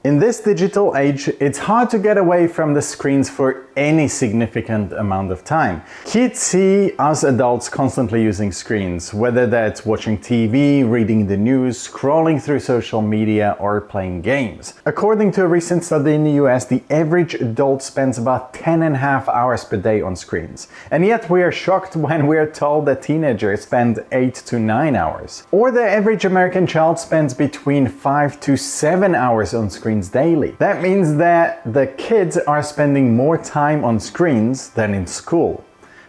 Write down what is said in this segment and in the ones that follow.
In this digital age, it's hard to get away from the screens for any significant amount of time. Kids see us adults constantly using screens, whether that's watching TV, reading the news, scrolling through social media, or playing games. According to a recent study in the US, the average adult spends about 10.5 hours per day on screens. And yet we are shocked when we are told that teenagers spend 8 to 9 hours. Or the average American child spends between 5 to 7 hours on screens daily. That means that the kids are spending more time on screens than in school.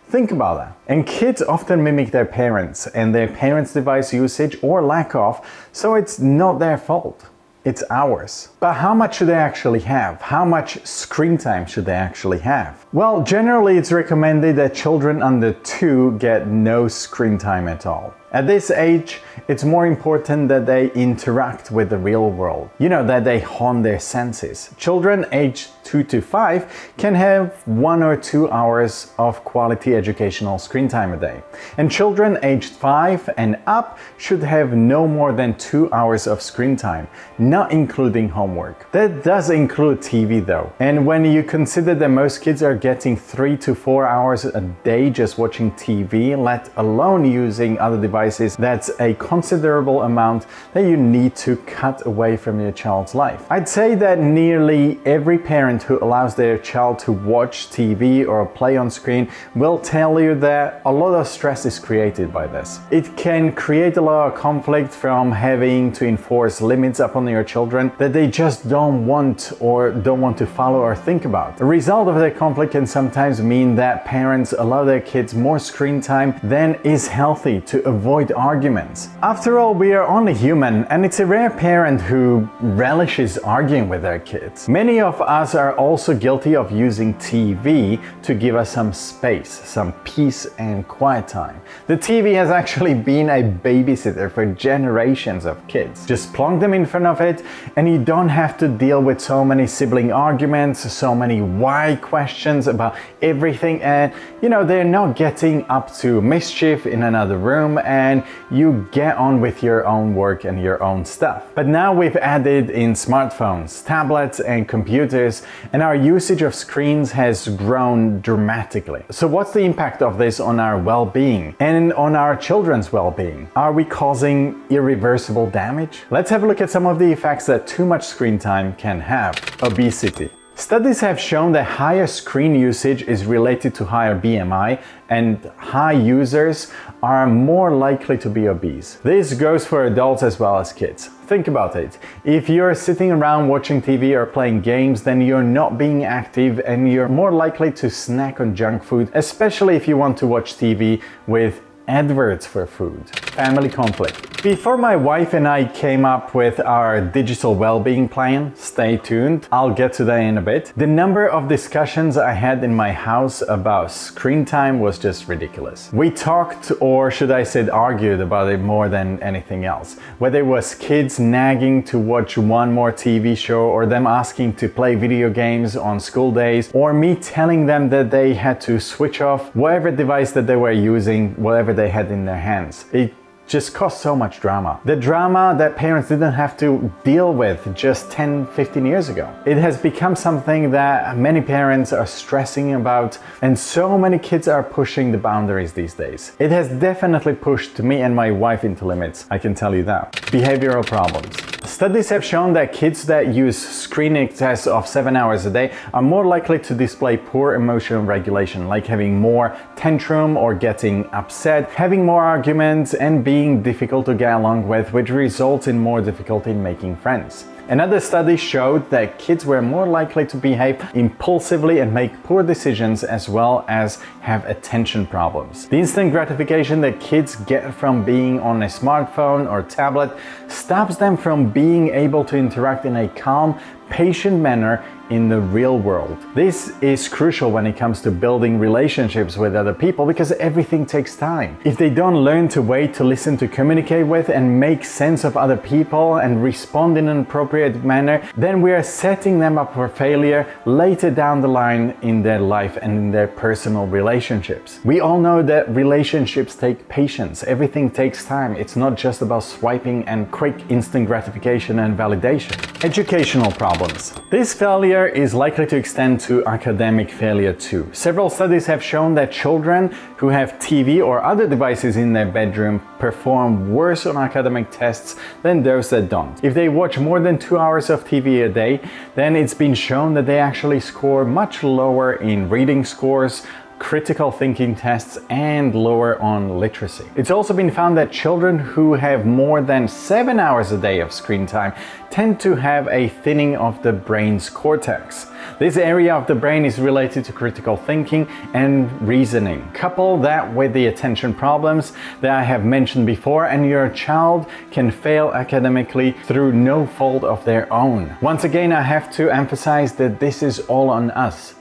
Think about that. And kids often mimic their parents and their parents' device usage or lack of, so it's not their fault. It's ours. But how much should they actually have? How much screen time should they actually have? Well, generally it's recommended that children under 2 get no screen time at all. At this age, it's more important that they interact with the real world. You know, that they hone their senses. Children aged 2 to 5 can have 1 or 2 hours of quality educational screen time a day. And children aged 5 and up should have no more than 2 hours of screen time, not including homework. That does include TV though. And when you consider that most kids are getting 3 to 4 hours a day just watching TV, let alone using other devices, that's a considerable amount that you need to cut away from your child's life. I'd say that nearly every parent who allows their child to watch TV or play on screen will tell you that a lot of stress is created by this. It can create a lot of conflict from having to enforce limits upon your children that they just don't want to follow or think about. The result of that conflict can sometimes mean that parents allow their kids more screen time than is healthy to avoid arguments. After all, we are only human, and it's a rare parent who relishes arguing with their kids. Many of us are also guilty of using TV to give us some space, some peace and quiet time. The TV has actually been a babysitter for generations of kids. Just plonk them in front of it and you don't have to deal with so many sibling arguments, so many why questions about everything, and they're not getting up to mischief in another room, and you get on with your own work and your own stuff. But now we've added in smartphones, tablets and computers, and our usage of screens has grown dramatically. So what's the impact of this on our well-being and on our children's well-being? Are we causing irreversible damage? Let's have a look at some of the effects that too much screen time can have. Obesity. Studies have shown that higher screen usage is related to higher BMI, and high users are more likely to be obese. This goes for adults as well as kids. Think about it. If you're sitting around watching TV or playing games, then you're not being active and you're more likely to snack on junk food, especially if you want to watch TV with adverts for food. Family conflict. Before my wife and I came up with our digital well-being plan, stay tuned, I'll get to that in a bit, the number of discussions I had in my house about screen time was just ridiculous. We talked, or should I say argued about it more than anything else. Whether it was kids nagging to watch one more TV show, or them asking to play video games on school days, or me telling them that they had to switch off whatever device that they were using, whatever they had in their hands. It just caused so much drama. The drama that parents didn't have to deal with just 10-15 years ago. It has become something that many parents are stressing about, and so many kids are pushing the boundaries these days. It has definitely pushed me and my wife into limits, I can tell you that. Behavioral problems. Studies have shown that kids that use screen excess of 7 hours a day are more likely to display poor emotional regulation, like having more tantrum or getting upset, having more arguments, and being difficult to get along with, which results in more difficulty in making friends. Another study showed that kids were more likely to behave impulsively and make poor decisions, as well as have attention problems. The instant gratification that kids get from being on a smartphone or tablet stops them from being able to interact in a calm, patient manner in the real world. This is crucial when it comes to building relationships with other people because everything takes time. If they don't learn to wait, to listen, to communicate with and make sense of other people and respond in an appropriate manner, then we are setting them up for failure later down the line in their life and in their personal relationships. We all know that relationships take patience. Everything takes time. It's not just about swiping and quick instant gratification and validation. Educational problems. This failure is likely to extend to academic failure too. Several studies have shown that children who have TV or other devices in their bedroom perform worse on academic tests than those that don't. If they watch more than 2 hours of TV a day, then it's been shown that they actually score much lower in reading scores, critical thinking tests, and lower on literacy. It's also been found that children who have more than 7 hours a day of screen time tend to have a thinning of the brain's cortex. This area of the brain is related to critical thinking and reasoning. Couple that with the attention problems that I have mentioned before, and your child can fail academically through no fault of their own. Once again, I have to emphasize that this is all on us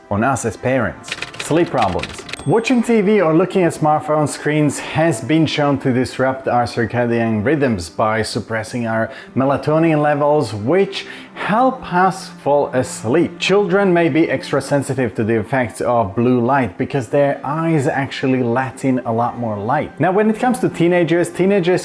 as parents. Sleep problems. Watching TV or looking at smartphone screens has been shown to disrupt our circadian rhythms by suppressing our melatonin levels, which help us fall asleep. Children may be extra sensitive to the effects of blue light because their eyes actually let in a lot more light. Now, when it comes to teenagers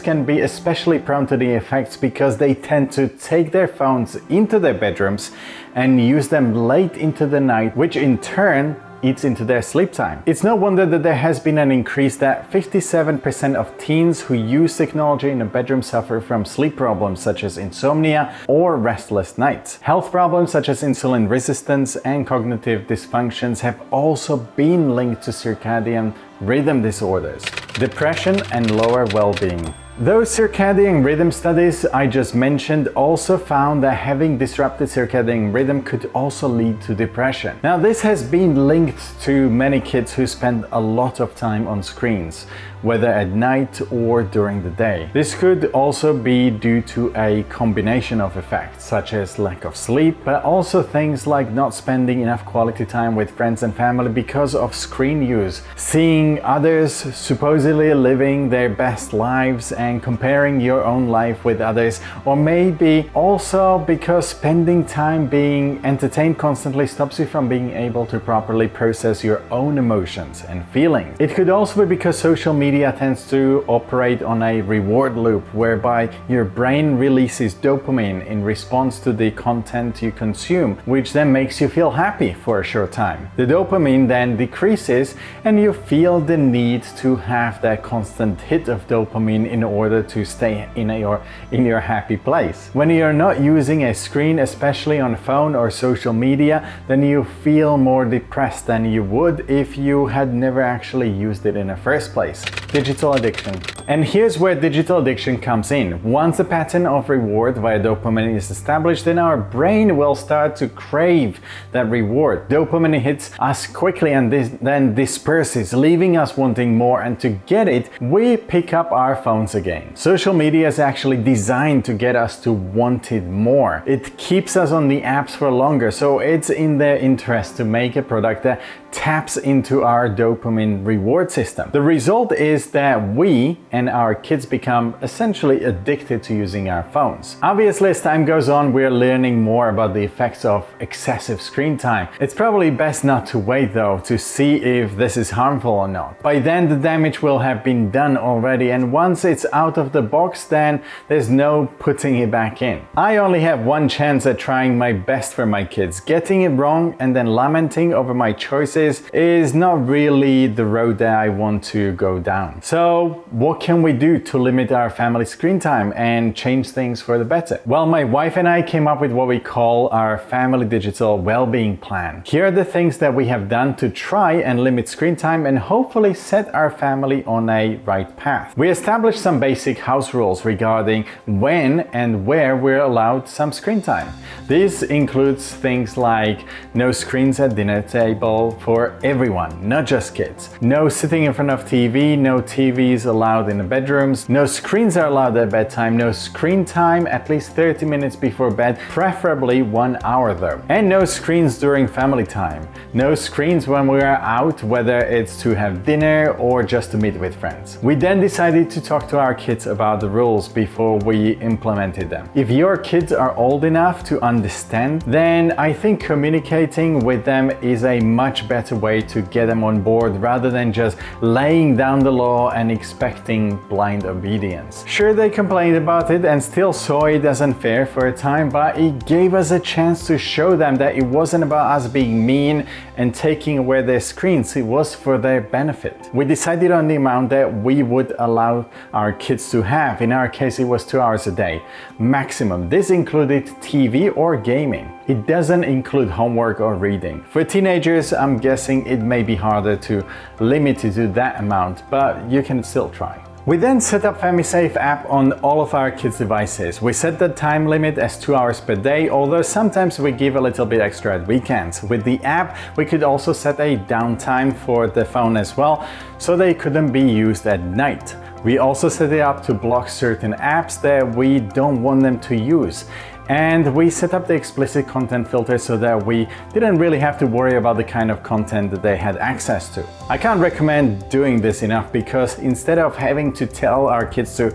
can be especially prone to the effects because they tend to take their phones into their bedrooms and use them late into the night, which in turn eats into their sleep time. It's no wonder that there has been an increase that 57% of teens who use technology in a bedroom suffer from sleep problems such as insomnia or restless nights. Health problems such as insulin resistance and cognitive dysfunctions have also been linked to circadian rhythm disorders, depression, and lower well-being. Those circadian rhythm studies I just mentioned also found that having disrupted circadian rhythm could also lead to depression. Now, this has been linked to many kids who spend a lot of time on screens, whether at night or during the day. This could also be due to a combination of effects, such as lack of sleep, but also things like not spending enough quality time with friends and family because of screen use, seeing others supposedly living their best lives and comparing your own life with others, or maybe also because spending time being entertained constantly stops you from being able to properly process your own emotions and feelings. It could also be because social media tends to operate on a reward loop whereby your brain releases dopamine in response to the content you consume, which then makes you feel happy for a short time. The dopamine then decreases and you feel the need to have that constant hit of dopamine in order to stay in your happy place. When you're not using a screen, especially on phone or social media, then you feel more depressed than you would if you had never actually used it in the first place. Digital addiction. And here's where digital addiction comes in. Once a pattern of reward via dopamine is established, then our brain will start to crave that reward. Dopamine hits us quickly and then disperses, leaving us wanting more, and to get it, we pick up our phones again. Social media is actually designed to get us to want it more. It keeps us on the apps for longer, so it's in their interest to make a product that taps into our dopamine reward system. The result is that we and our kids become essentially addicted to using our phones. Obviously, as time goes on, we're learning more about the effects of excessive screen time. It's probably best not to wait though to see if this is harmful or not. By then the damage will have been done already, and once it's out of the box, then there's no putting it back in. I only have one chance at trying my best for my kids. Getting it wrong and then lamenting over my choices is not really the road that I want to go down. So what can we do to limit our family screen time and change things for the better? Well, my wife and I came up with what we call our family digital well-being plan. Here are the things that we have done to try and limit screen time and hopefully set our family on a right path. We established some basic house rules regarding when and where we're allowed some screen time. This includes things like no screens at dinner table for everyone, not just kids. No sitting in front of TV, no no TVs allowed in the bedrooms, no screens are allowed at bedtime, no screen time at least 30 minutes before bed, preferably 1 hour though. And no screens during family time. No screens when we are out, whether it's to have dinner or just to meet with friends. We then decided to talk to our kids about the rules before we implemented them. If your kids are old enough to understand, then I think communicating with them is a much better way to get them on board rather than just laying down the law and expecting blind obedience. Sure, they complained about it and still saw it as unfair for a time, but it gave us a chance to show them that it wasn't about us being mean and taking away their screens, it was for their benefit. We decided on the amount that we would allow our kids to have. In our case, it was 2 hours a day, maximum. This included TV or gaming. It doesn't include homework or reading. For teenagers, I'm guessing it may be harder to limit it to that amount, but you can still try. We then set up FamiSafe app on all of our kids' devices. We set the time limit as 2 hours per day, although sometimes we give a little bit extra at weekends. With the app, we could also set a downtime for the phone as well, so they couldn't be used at night. We also set it up to block certain apps that we don't want them to use. And we set up the explicit content filter so that we didn't really have to worry about the kind of content that they had access to. I can't recommend doing this enough because instead of having to tell our kids to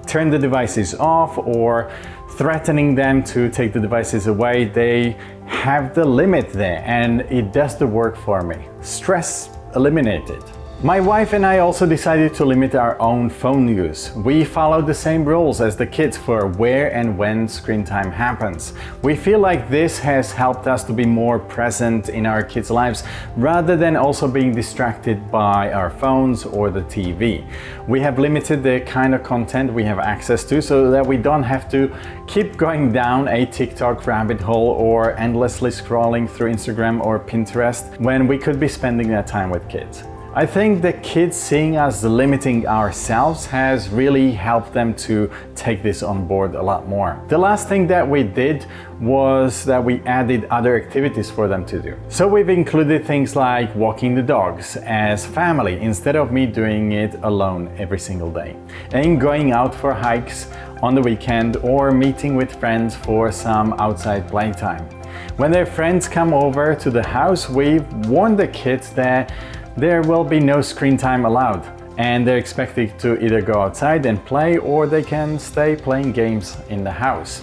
turn the devices off or threatening them to take the devices away, they have the limit there and it does the work for me. Stress eliminated. My wife and I also decided to limit our own phone use. We followed the same rules as the kids for where and when screen time happens. We feel like this has helped us to be more present in our kids' lives rather than also being distracted by our phones or the TV. We have limited the kind of content we have access to so that we don't have to keep going down a TikTok rabbit hole or endlessly scrolling through Instagram or Pinterest when we could be spending that time with kids. I think the kids seeing us limiting ourselves has really helped them to take this on board a lot more. The last thing that we did was that we added other activities for them to do. So we've included things like walking the dogs as family instead of me doing it alone every single day, and going out for hikes on the weekend or meeting with friends for some outside playtime. When their friends come over to the house, we've warned the kids that there will be no screen time allowed, and they're expected to either go outside and play or they can stay playing games in the house.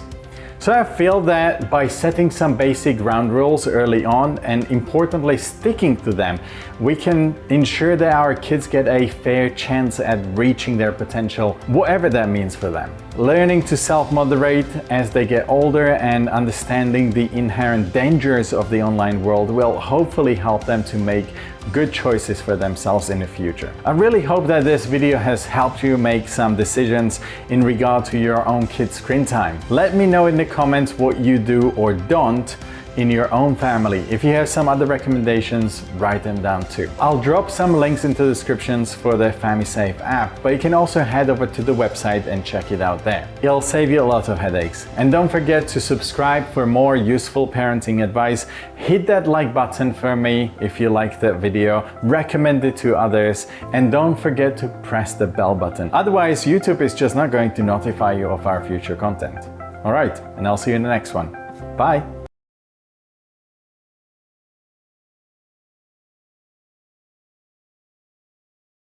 So I feel that by setting some basic ground rules early on and importantly sticking to them, we can ensure that our kids get a fair chance at reaching their potential, whatever that means for them. Learning to self-moderate as they get older and understanding the inherent dangers of the online world will hopefully help them to make good choices for themselves in the future. I really hope that this video has helped you make some decisions in regard to your own kids' screen time. Let me know in the comments what you do or don't in your own family. If you have some other recommendations, write them down too. I'll drop some links into the descriptions for the FamiSafe app, but you can also head over to the website and check it out there. It'll save you a lot of headaches. And don't forget to subscribe for more useful parenting advice. Hit that like button for me if you liked that video, recommend it to others, and don't forget to press the bell button. Otherwise, YouTube is just not going to notify you of our future content. All right, and I'll see you in the next one. Bye.